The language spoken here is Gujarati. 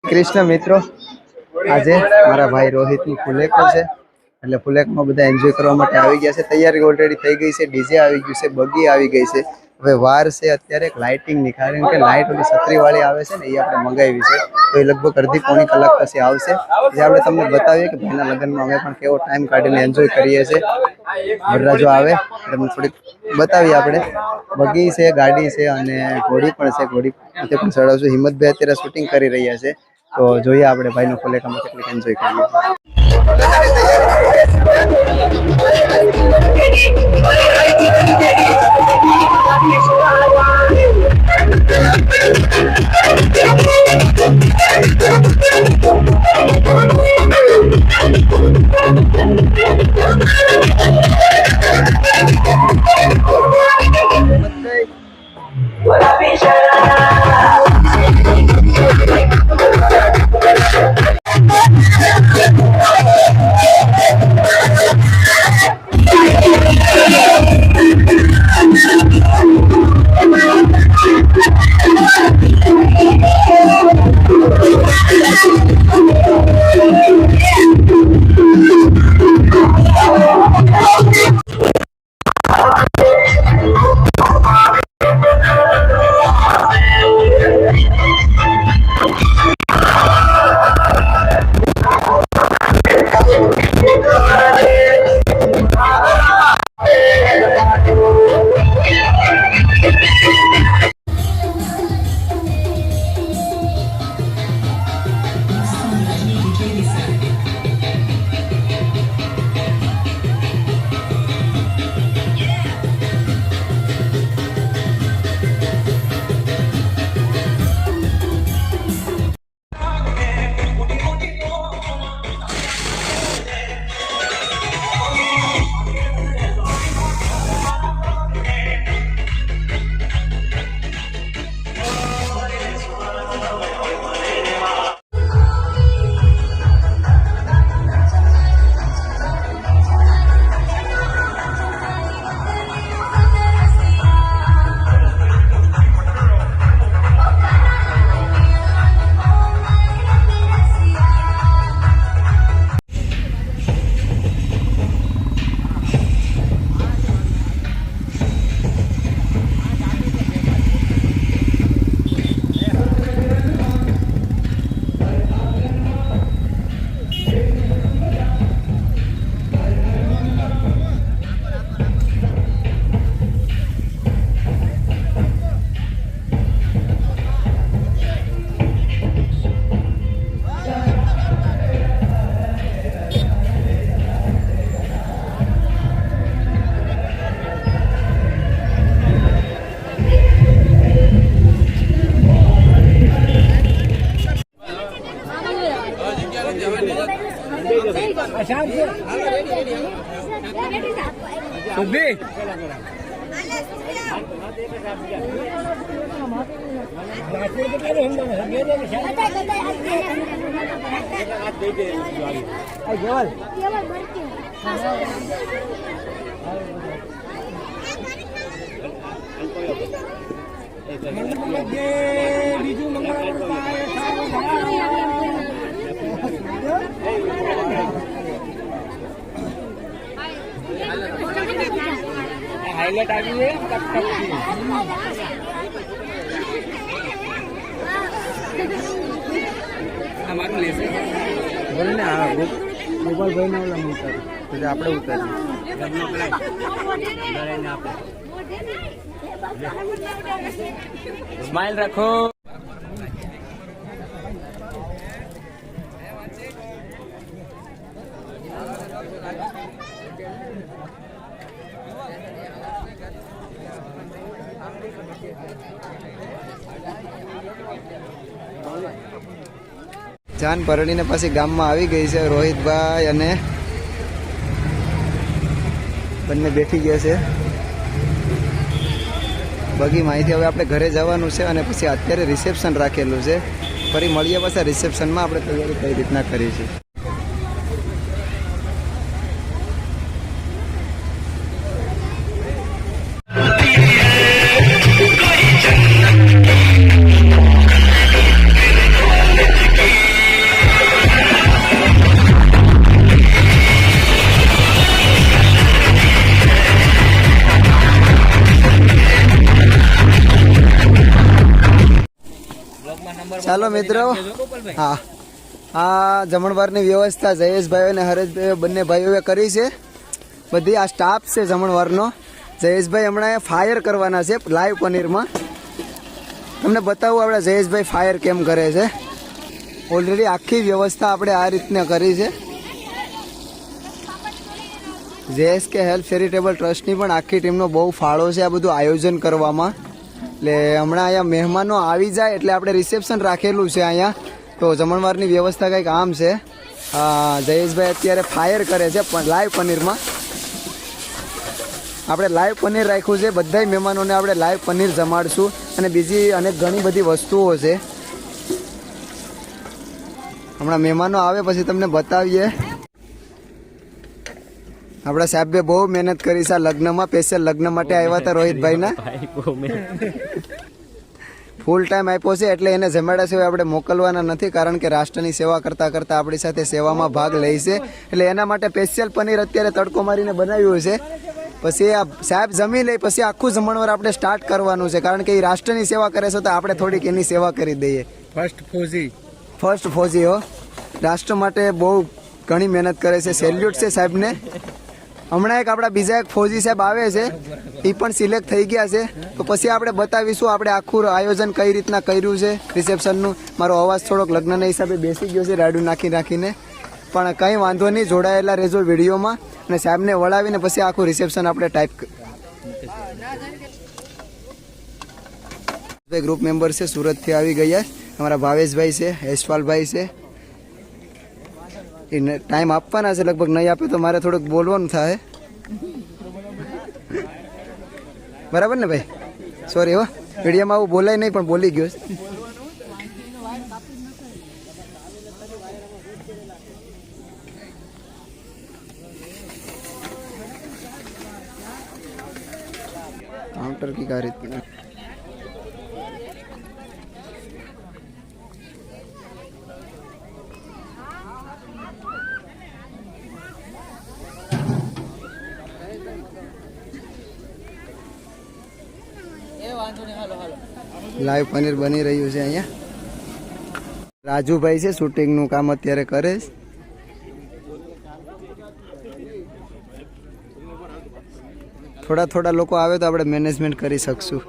કૃષ્ણ મિત્રો, આજે મારા ભાઈ રોહિતનું ફુલેકો છે એટલે ફુલેકમાં બધા એન્જોય કરવા માટે આવી ગયા છે. તૈયારી ઓલરેડી થઈ ગઈ છે, ડીજે આવી ગયું છે, બગી આવી ગઈ છે. હવે વાર છે અત્યારે લાઇટિંગની, કારણ કે લાઇટ ઓલી છત્રી વાળી આવે છે ને એ આપણે મંગાવી છે, તો એ લગભગ અડધી પોણી કલાક પછી આવશે. જે આપણે તમને બતાવીએ કે ભાઈના લગ્નમાં અમે પણ કેવો ટાઈમ કાઢીને એન્જોય કરીએ છીએ. વરરાજો આવે એટલે થોડીક બતાવીએ આપણે. બગી છે, ગાડી છે અને ઘોડી પણ છે. ઘોડી તે પણ ચડાવશું. હિંમતભાઈ અત્યારે શૂટિંગ કરી રહ્યા છે, તો જોઈએ આપણે ભાઈનો ફુલેકામાં કેટલીક એન્જોય કરીએ. हाईलाइट आ गई है हमारे ले से बोले ना गोपाल भाई ना वाला उतर तो આપણે ઉતારી સ્માઈલ રાખો. જાન પરણીને પછી ગામમાં આવી ગઈ છે. રોહિતભાઈ અને બંને બેઠી ગયા છે બગીમાં. અહીંથી હવે આપણે ઘરે જવાનું છે અને પછી અત્યારે રિસેપ્શન રાખેલું છે. ફરી મળીએ પાછા રિસેપ્શનમાં આપણે તૈયારી કઈ રીતના કરી છે. ચાલો મિત્રો, હા આ જમણવારની વ્યવસ્થા જયેશભાઈ અને હરેશભાઈ બંને ભાઈઓએ કરી છે. બધી આ સ્ટાફ છે જમણવારનો. જયેશભાઈ હમણાં ફાયર કરવાના છે લાઈવ પનીરમાં. તમને બતાવું આપણે જયેશભાઈ ફાયર કેમ કરે છે. ઓલરેડી આખી વ્યવસ્થા આપણે આ રીતના કરી છે. જેએસકે હેલ્થ ચેરિટેબલ ટ્રસ્ટની પણ આખી ટીમનો બહુ ફાળો છે આ બધું આયોજન કરવામાં. એટલે હમણાં અહીંયા મહેમાનો આવી જાય એટલે આપણે રિસેપ્શન રાખેલું છે અહીંયા. તો જમણવારની વ્યવસ્થા કંઈક આમ છે. જયેશભાઈ અત્યારે ફાયર કરે છે પણ લાઈવ પનીરમાં. આપણે લાઈવ પનીર રાખ્યું છે. બધાય મહેમાનોને આપણે લાઈવ પનીર જમાડશું અને બીજી અનેક ઘણી બધી વસ્તુઓ છે. હમણાં મહેમાનો આવે પછી તમને બતાવીએ. આપણા સાહેબે બહુ મહેનત કરી છે લગ્નમાં. સ્પેશિયલ લગ્ન માટે આવ્યા હતા રોહિતભાઈના. ફૂલ ટાઈમ આપ્યો છે એટલે એને જમાડ્યા સિવાય આપણે મોકલવાના નથી. કારણ કે રાષ્ટ્રની સેવા કરતાં કરતાં આપણી સાથે સેવામાં ભાગ લે છે. એટલે એના માટે સ્પેશિયલ પનીર અત્યારે તડકો મારીને બનાવ્યું છે. પછી આ સાહેબ જમી લે પછી આખું જમણવાર આપણે સ્ટાર્ટ કરવાનું છે. કારણ કે એ રાષ્ટ્રની સેવા કરે છે તો આપણે થોડીક એની સેવા કરી દઈએ. ફર્સ્ટ ફોજી હો. રાષ્ટ્ર માટે બહુ ઘણી મહેનત કરે છે. સેલ્યુટ છે સાહેબને. હમણાં એક આપણા બીજા એક ફોજી સાહેબ આવે છે. એ પણ સિલેક્ટ થઈ ગયા છે. તો પછી આપણે બતાવીશું આપણે આખું આયોજન કઈ રીતના કર્યું છે રિસેપ્શનનું. મારો અવાજ થોડોક લગ્નના હિસાબે બેસી ગયો છે રાડું નાખીને. પણ કંઈ વાંધો નહીં, જોડાયેલા રહેજો વિડીયોમાં. અને સાહેબને વળાવીને પછી આખું રિસેપ્શન આપણે ટાઈપ ગ્રુપ મેમ્બર છે સુરતથી આવી ગયા. અમારા ભાવેશભાઈ છે, યશપાલભાઈ છે. એને ટાઈમ આપવાના છે. લગભગ નહીં આપે તો મારે થોડુંક બોલવાનું થાય. બરાબર ને ભાઈ? સોરી હો, વિડીયોમાં આવું બોલાય નહીં પણ બોલી ગયો. काउंटर की कार इतना લાઈવ પનીર બની રહ્યું છે અહીંયા. રાજુભાઈ છે શૂટિંગનું કામ અત્યારે કરે છે. થોડા લોકો આવે તો આપણે મેનેજમેન્ટ કરી શકશું.